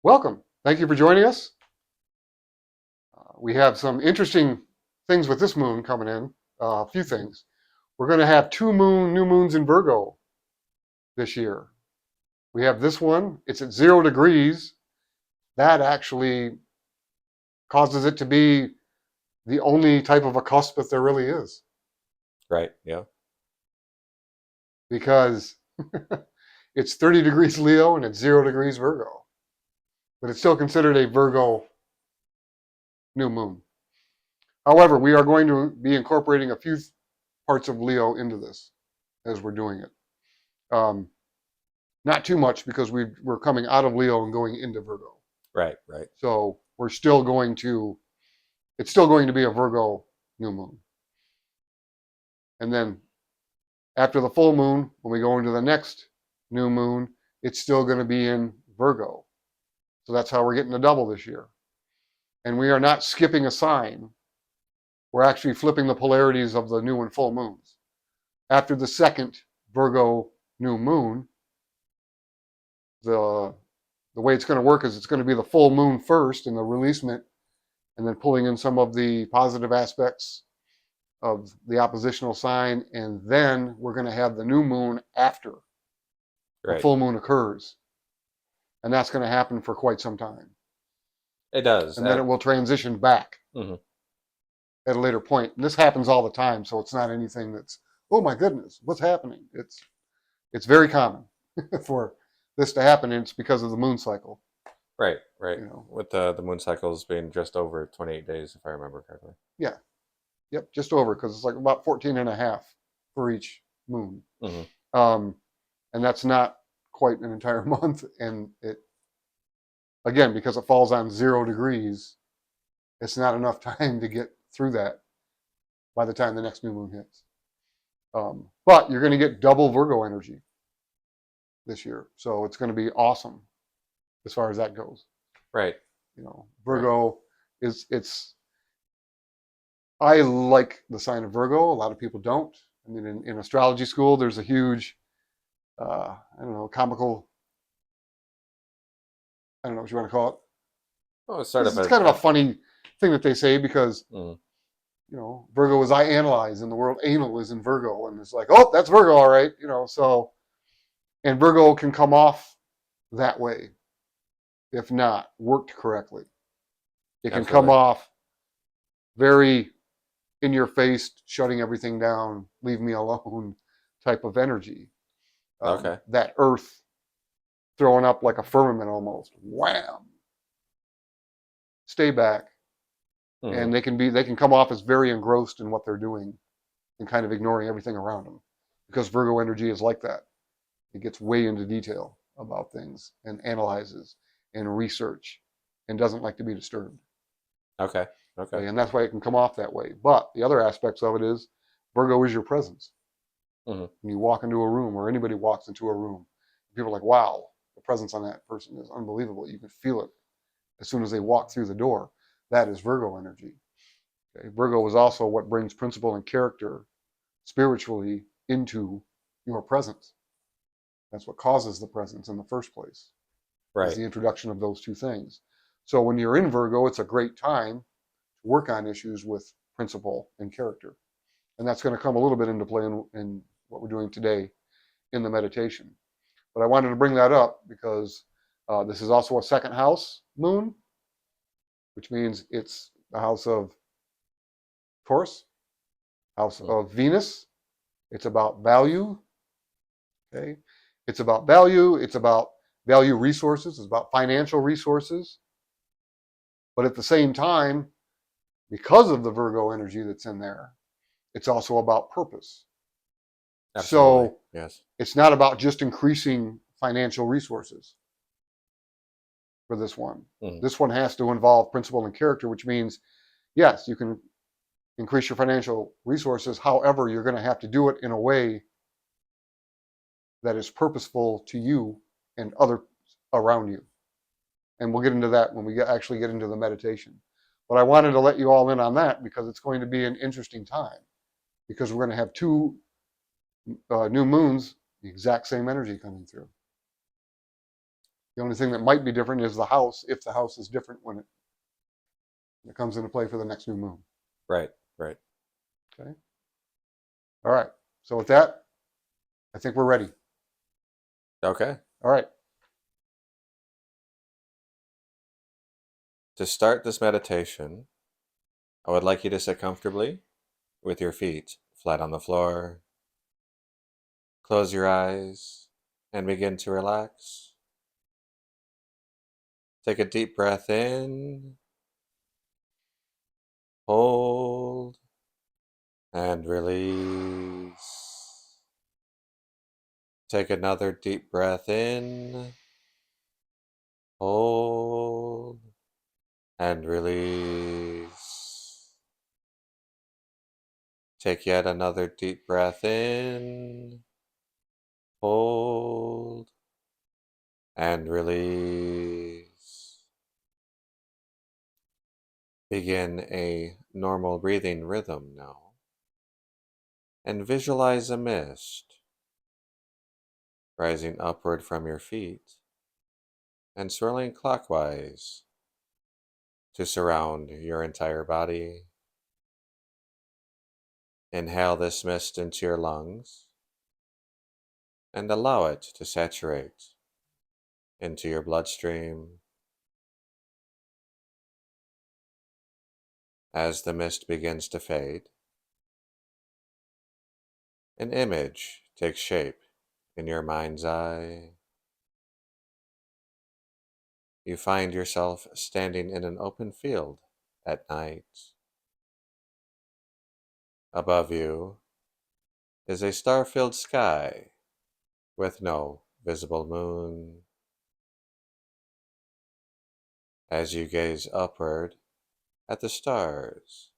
Welcome. Thank you for joining us. We have some interesting things with this moon coming in. A few things. We're going to have new moons in Virgo this year. We have this one. It's at 0 degrees. That actually causes it to be the only type of a cusp that there really is. Right. Yeah. Because it's 30 degrees Leo and it's 0 degrees Virgo. But it's still considered a Virgo new moon. However, we are going to be incorporating a few parts of Leo into this as we're doing it. Not too much because we're coming out of Leo and going into Virgo. Right. Right. So it's still going to be a Virgo new moon. And then after the full moon, when we go into the next new moon, it's still going to be in Virgo. So that's how we're getting a double this year. And we are not skipping a sign. We're actually flipping the polarities of the new and full moons. After the second Virgo new moon, the way it's going to work is it's going to be the full moon first in the releasement, and then pulling in some of the positive aspects of the oppositional sign, and then we're going to have the new moon after the full moon occurs. And that's going to happen for quite some time. It does. And then it will transition back at a later point. And this happens all the time, so it's not anything that's, oh my goodness, what's happening? It's very common for this to happen, and it's because of the moon cycle. Right, right. With the moon cycles being just over 28 days, if I remember correctly. Yeah. Yep, just over, because it's like about 14 and a half for each moon. And that's not quite an entire month. And it, again, because it falls on 0 degrees, it's not enough time to get through that by the time the next new moon hits. But you're going to get double Virgo energy this year. So it's going to be awesome as far as that goes. Right. Virgo it's I like the sign of Virgo. A lot of people don't. I mean, in astrology school, there's a huge, comical, I don't know what you want to call it. Oh, it's kind of a funny thing that they say because, Virgo is I analyze, and the word anal is in Virgo. And it's like, oh, that's Virgo, all right. And Virgo can come off that way if not worked correctly. It can come off very in your face, shutting everything down, leave me alone type of energy. That earth throwing up like a firmament almost. Wham! Stay back. And they can come off as very engrossed in what they're doing and kind of ignoring everything around them. Because Virgo energy is like that. It gets way into detail about things and analyzes and research and doesn't like to be disturbed. Okay. And that's why it can come off that way. But the other aspects of it is Virgo is your presence. When you walk into a room, or anybody walks into a room, people are like, wow, the presence on that person is unbelievable. You can feel it as soon as they walk through the door. That is Virgo energy. Okay? Virgo is also what brings principle and character spiritually into your presence. That's what causes the presence in the first place. Right. Is the introduction of those two things. So when you're in Virgo, it's a great time to work on issues with principle and character. And that's going to come a little bit into play in what we're doing today in the meditation. But I wanted to bring that up because this is also a second house moon, which means it's the house of Taurus, house of Venus. It's about value. Okay. It's about value. It's about value resources. It's about financial resources. But at the same time, because of the Virgo energy that's in there, it's also about purpose. Absolutely. So yes, it's not about just increasing financial resources for this one. This one has to involve principle and character, which means, yes, you can increase your financial resources. However, you're going to have to do it in a way that is purposeful to you and others around you. And we'll get into that when we actually get into the meditation. But I wanted to let you all in on that because it's going to be an interesting time, because we're going to have two new moons The exact same energy coming through. The only thing that might be different is the house, if the house is different when it comes into play for the next new moon. Right, right. Okay. All right. So with that, I think we're ready. Okay. All right. To start this meditation, I would like you to sit comfortably with your feet flat on the floor. Close your eyes and begin to relax. Take a deep breath in, hold, and release. Take another deep breath in, hold, and release. Take yet another deep breath in, hold, and release. Begin a normal breathing rhythm now, and visualize a mist rising upward from your feet and swirling clockwise to surround your entire body. Inhale this mist into your lungs and allow it to saturate into your bloodstream. As the mist begins to fade, an image takes shape in your mind's eye. You find yourself standing in an open field at night. Above you is a star-filled sky with no visible moon. As you gaze upward at the stars,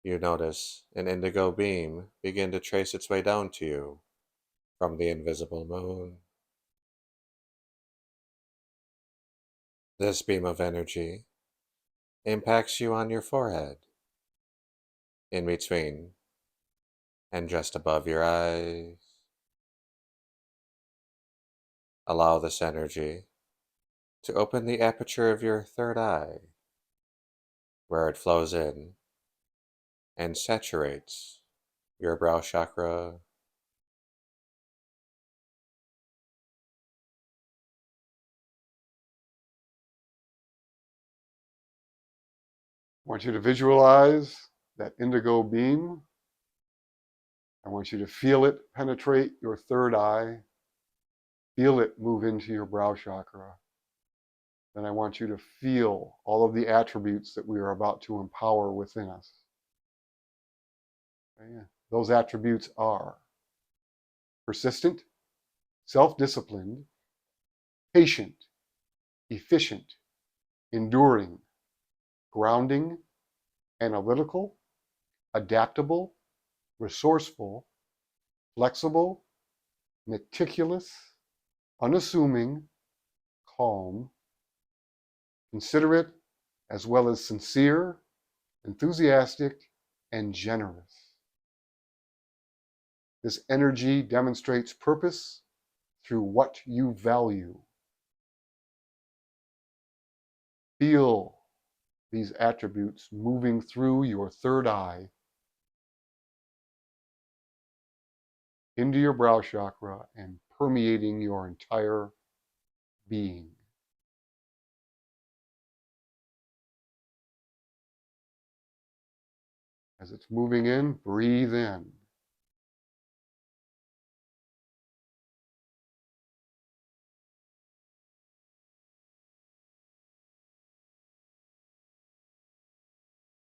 you notice an indigo beam begin to trace its way down to you from the invisible moon. This beam of energy impacts you on your forehead, in between and just above your eyes. Allow this energy to open the aperture of your third eye, where it flows in and saturates your brow chakra. I want you to visualize that indigo beam. I want you to feel it penetrate your third eye. Feel it move into your brow chakra. Then I want you to feel all of the attributes that we are about to empower within us. Okay? Those attributes are persistent, self-disciplined, patient, efficient, enduring, grounding, analytical, adaptable, resourceful, flexible, meticulous, unassuming, calm, considerate, as well as sincere, enthusiastic, and generous. This energy demonstrates purpose through what you value. Feel these attributes moving through your third eye into your brow chakra and permeating your entire being. As it's moving in, breathe in.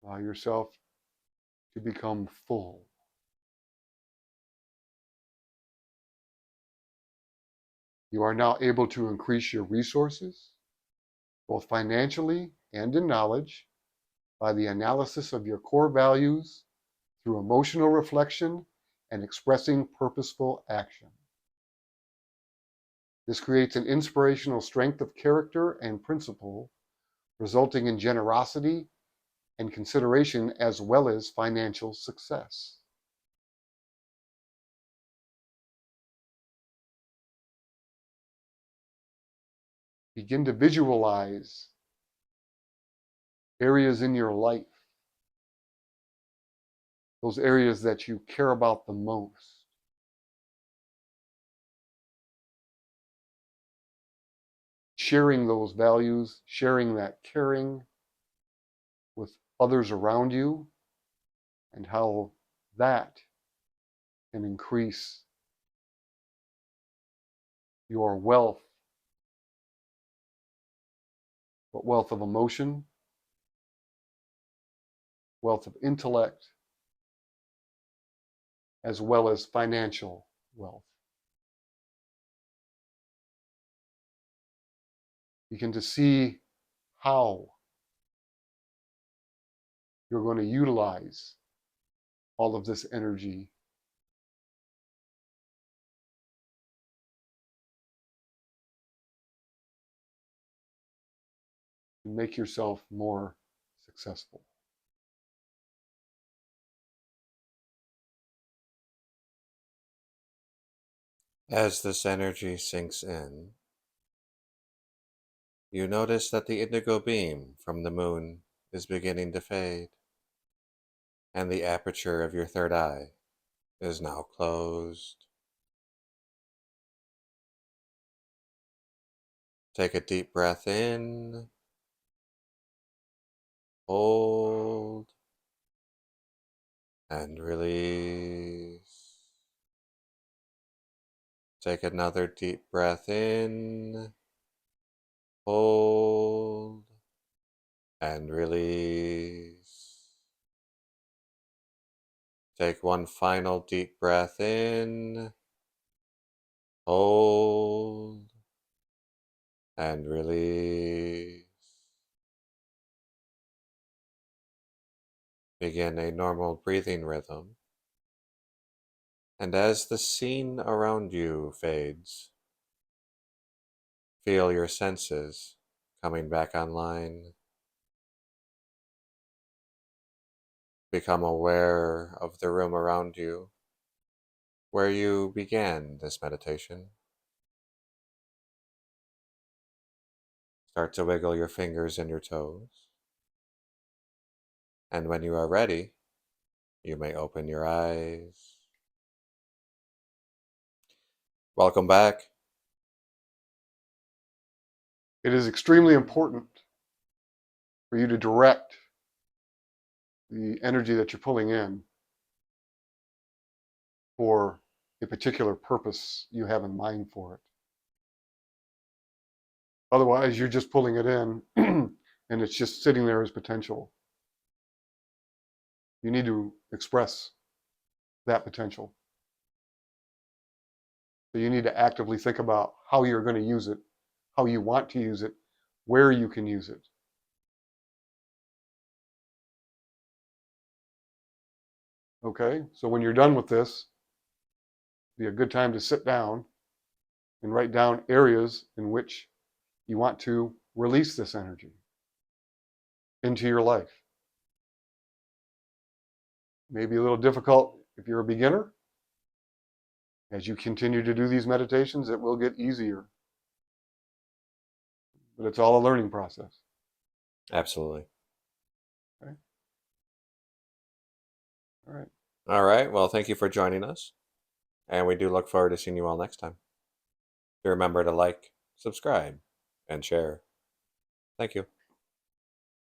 Allow yourself to become full. You are now able to increase your resources, both financially and in knowledge, by the analysis of your core values through emotional reflection and expressing purposeful action. This creates an inspirational strength of character and principle, resulting in generosity and consideration as well as financial success. Begin to visualize areas in your life, those areas that you care about the most. Sharing those values, sharing that caring with others around you, and how that can increase your wealth, but wealth of emotion, wealth of intellect, as well as financial wealth. Begin to see how you're going to utilize all of this energy to make yourself more successful. As this energy sinks in, you notice that the indigo beam from the moon is beginning to fade, and the aperture of your third eye is now closed. Take a deep breath in, hold, and release. Take another deep breath in, hold, and release. Take one final deep breath in, hold, and release. Begin a normal breathing rhythm, and as the scene around you fades, feel your senses coming back online. Become aware of the room around you where you began this meditation. Start to wiggle your fingers and your toes. And when you are ready, you may open your eyes. Welcome back. It is extremely important for you to direct the energy that you're pulling in for a particular purpose you have in mind for it. Otherwise, you're just pulling it in and it's just sitting there as potential. You need to express that potential. So you need to actively think about how you're going to use it, how you want to use it, where you can use it. Okay, so when you're done with this, be a good time to sit down and write down areas in which you want to release this energy into your life. Maybe a little difficult if you're a beginner. As you continue to do these meditations, it will get easier. But it's all a learning process. Absolutely. Okay? All right. All right. Well, thank you for joining us. And we do look forward to seeing you all next time. Do remember to like, subscribe, and share. Thank you.